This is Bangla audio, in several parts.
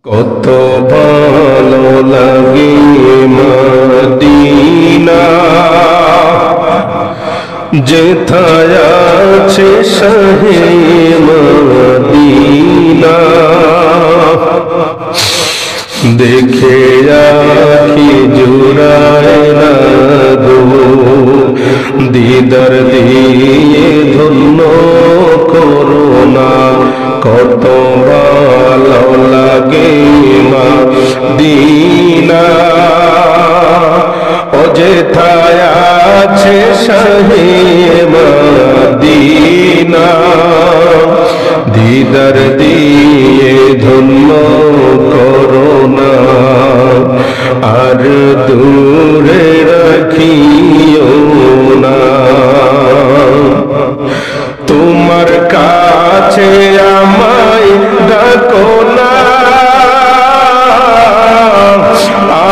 কত ভালো লাগে মদিনা, যেথায় আছে শাহে মদিনা। দেখে আখি জুড়ায় না গো, দিদার দিয়ে ধন্য করোনা। কত ভালো লাগে মদিনা, ও যেথায় আছে শাহে মদিনা। দিদার দিয়ে ধন্য করোনা, আর দূরে রাখিও না। তোমার কাছে আমায় ডাকো না,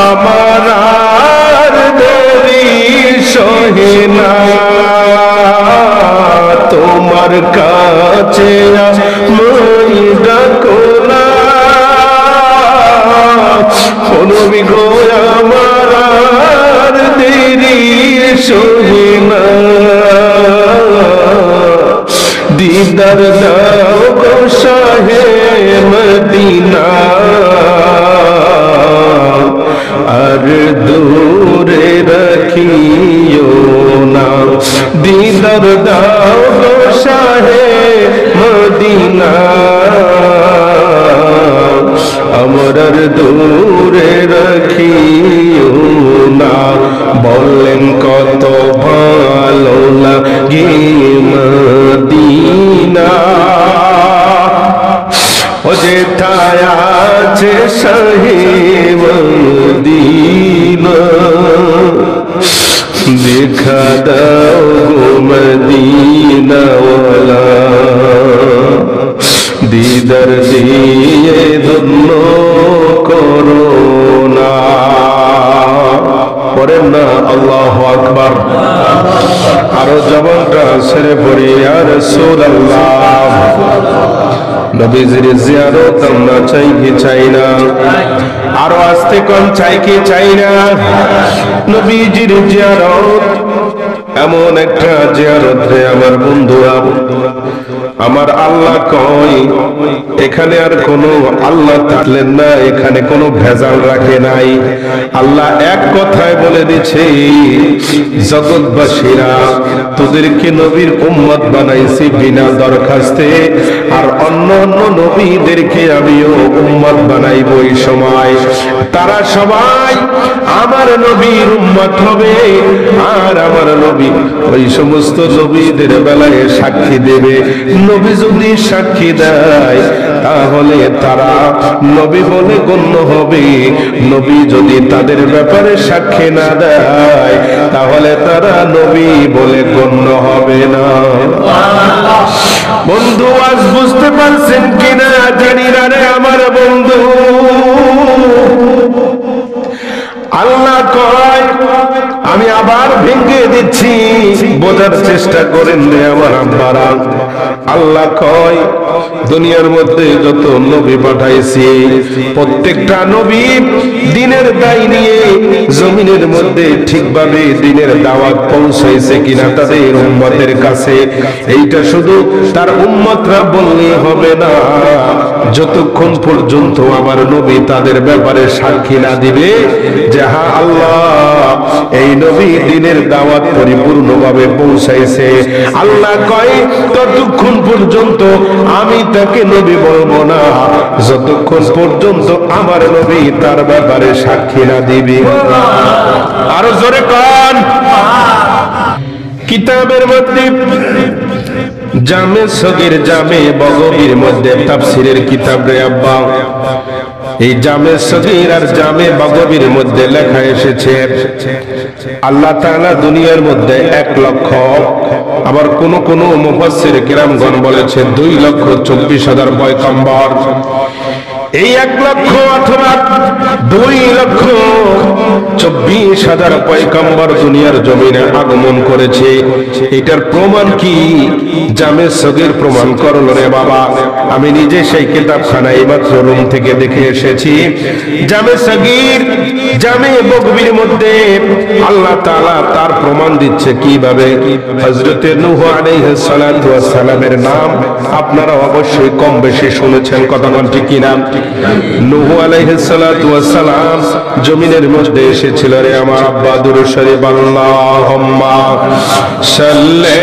আমার আর দেরি সহে না। তোমার কাছে আমায় ডাকো না, নবী গো আমার আর দেরি সহে না। দিদার দাও গো শাহে মদিনা, আর দূরে রাখিও না। দিদার দাও গো শাহে মদিনা, আমার দূরে রাখিও না। বললেন কত ভালো লাগে মদিনা, ও যেথায় আছে শাহে মদিনা। দেখা দাও গো মদিনাওয়ালা, দিদার দিয়ে ধন্য করোনা। পড়েন না আল্লাহু আকবার, আরো জবানটা ছেড়ে পড়ি ইয়া রাসূলুল্লাহ। নবীজির জিয়ারত আমরা চাই কি চাই না? আরো আস্তে কোন চাই কি চাই না? নবীজির জিয়ারত এমন একটা জিয়ারত রে আমার বন্ধুরা, আমার আল্লাহ কয় এখানে আর কোনো আল্লাহ থাকলেন না, এখানে কোনো ভেজাল রাখে নাই। আল্লাহ এক কথায় বলে দিচ্ছে, জগৎবাসীরা তোদেরকে নবীর উম্মত বানাইছি বিনা দরখাস্তে, আর অন্য অন্য নবীদেরকে আমিও উম্মত বানাইব। এই সময় তারা সবাই আমার নবীর উম্মত হবে, আর আমার নবী ওই সমস্ত নবীদের বেলায় সাক্ষী দেবে। নবী যদি সাক্ষী দেয় তাহলে তারা নবী বলে গণ্য হবে, নবী যদি তাদের ব্যাপারে সাক্ষী না দেয় তাহলে তারা নবী বলে গণ্য হবে না। বন্ধু আজ বুঝতে পারছেন কিনা জানি না রে আমার বন্ধু। আল্লাহ কয়, আমি আবার ভেঙে দিচ্ছি, বোঝার চেষ্টা করেন রে আমার আব্বারা। আল্লাহ কয় দুনিয়ার মধ্যে যত নবী পাঠাইছি প্রত্যেকটা নবী দ্বীনের দায় নিয়ে জমিনের মধ্যে ঠিকভাবে দ্বীনের দাওয়াত পৌঁছাইছে কিনা তাদের উম্মতের কাছে, এইটা শুধু তার উম্মতরা বললে হবে না, যতক্ষণ পর্যন্ত আমার নবী তাদের ব্যাপারে সাক্ষী না দিবে যে হ্যাঁ আল্লাহ এই নবী দ্বীনের দাওয়াত পরিপূর্ণভাবে পৌঁছাইছে। আল্লাহ কয় ততক্ষণ পর্যন্ত আমি তাকে নবী বলবো না, যতক্ষণ পর্যন্ত আমার নবী তার ব্যাপারে সাক্ষী না দিবে। আরো জোরে কান। কিতাবের মধ্যে জামে সগীর জামে বগবীর মধ্যে তাফসীরের কিতাব রে আব্বা, এই জামে সগীর আর জামে বগবীর মধ্যে লেখা এসেছে আল্লাহ তাআলা দুনিয়ার মধ্যে 1 লক্ষ, আবার কোন কোন মুফাসসির কিরামগণ বলেছে 2,24,000 পয়গম্বর এই 1 লক্ষ অথবা 2,24,000 পয়গম্বর দুনিয়ার জমিনে আগমন করেছে। এটার প্রমাণ কি? জামে সগীর প্রমাণ করল রে বাবা। আমি নিজে সেই কিতাবখানায় এইমাত্র রুম থেকে দেখে এসেছি। জামে সগীর, জামে বগবির মধ্যে আল্লাহ তাআলা তার প্রমাণ দিচ্ছে কিভাবে। হযরতে নূহ আলাইহিস সালাতু ওয়াস সালামের নাম আপনারা অবশ্যই কম বেশি শুনেছেন, কথা বলেন ঠিক কি না? নূহ আলাইহিস সালাতু ওয়াস সালাম জমিনের মধ্যে এসেছিল রে আমার আব্বা। দুরূদ শরীফ আল্লাহুম্মা সাল্লি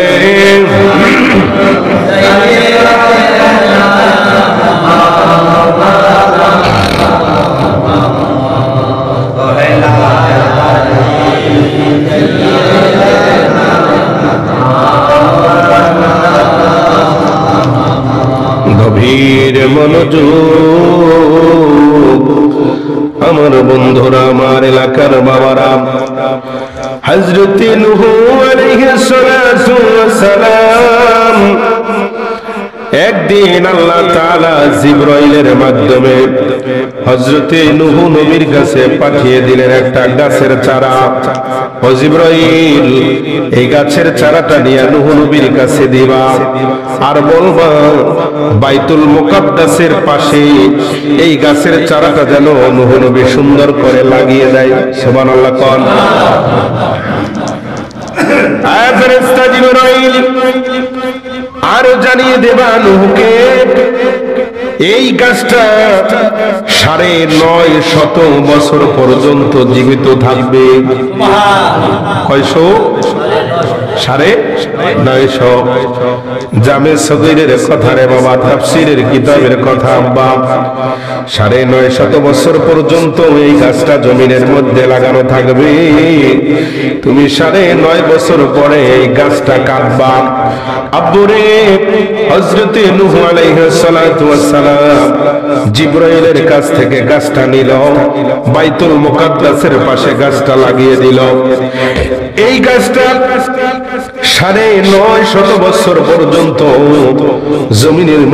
গভীর মনোযোগ আমার বন্ধুরা, আমার এলাকার বাবারা। হযরতে নূহ আলাইহিস সালাতু ওয়াস সালাম একদিন আল্লাহ তাআলা জিবরাইলের মাধ্যমে হযরতে নূহ নবীর কাছে পাঠিয়ে দিলেন একটা গাছের চারা। ও জিবরাইল, এই গাছের চারাটা নিয়ে নূহ নবীর কাছে দিবা আর বলবা বাইতুল মুকাদ্দাসের পাশে এই গাছের চারাটা যেন নূহ নবী সুন্দর করে লাগিয়ে দেয়। সুবহানাল্লাহ কোন। ফেরেশতা জিবরাইল আরো জানিয়ে দেবা নূহকে এই গাছটা 950 বছর পর্যন্ত জীবিত থাকবে। কয়শো? 950। জামে সগীরের কথা রে বাবা, তাফসীরের কিতাবের কথা আব্বা। 950 বছর পর্যন্ত এই গাছটা জমিনের মধ্যে লাগানো থাকবে। তুমি 9.5 বছর পরে এই গাছটা কাটবা। আব্বুরে, হযরতে নূহ আলাইহিস সালাতু ওয়াস সালাম জিবরাইলের কাছ থেকে গাছটা নিল, বাইতুল মুকাদ্দাসের পাশে গাছটা লাগিয়ে দিল। এই গাছটা 950 বছর পর্যন্ত জমিনের মধ্যে